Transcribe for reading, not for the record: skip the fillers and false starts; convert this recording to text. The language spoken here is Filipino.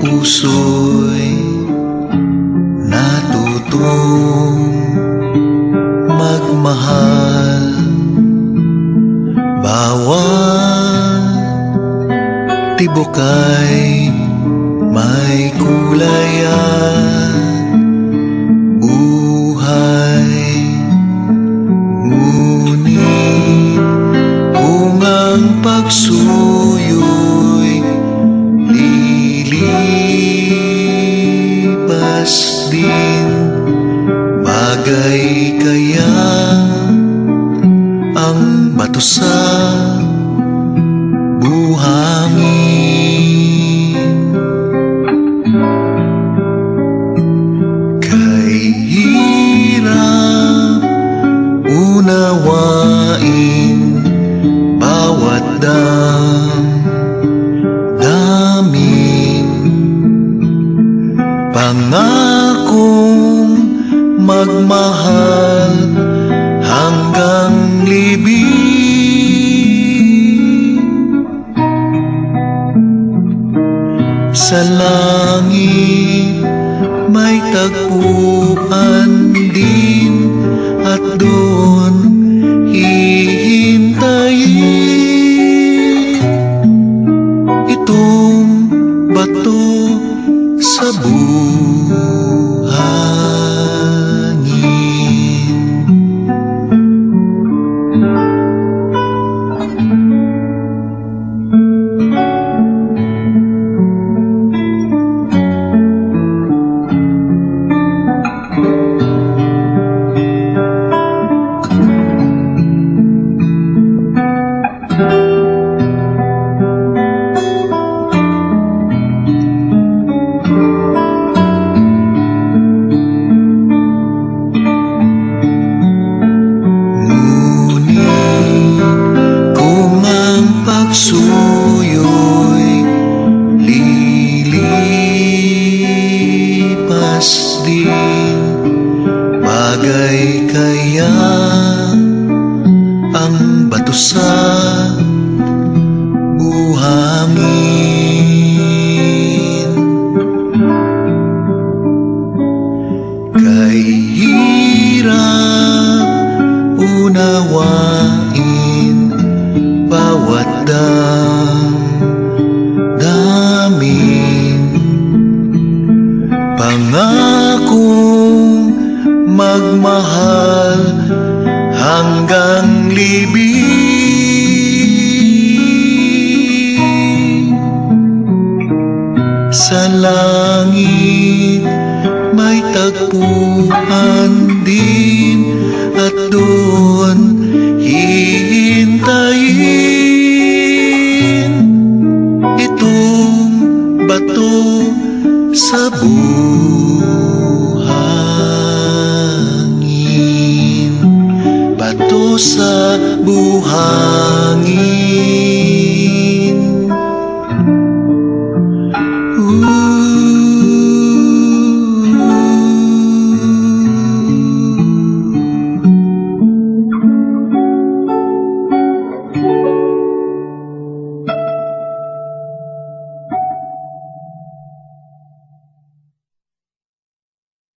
Puso'y natutong magmahal, bawat tibok ay may kulay at buhay. Ngunit kung ang pagsuyo'y lilipas din, bagay kaya ang bato sa buhangin? Kay hirap unawain bawat damdamin, pangakong magmahal hanggang libing. Sa langit may tagpuan din, at doon hihintayin itong bato sa buhangin. Pagsuyo'y lilipas din, bagay kaya ang bato sa buhangin? Kay hirap unawain bawat damdamin, pangakong magmahal hanggang libing. Sa langit may tagpuan din, at doon hihintayin itong bato sa buhangin, bato sa buhangin.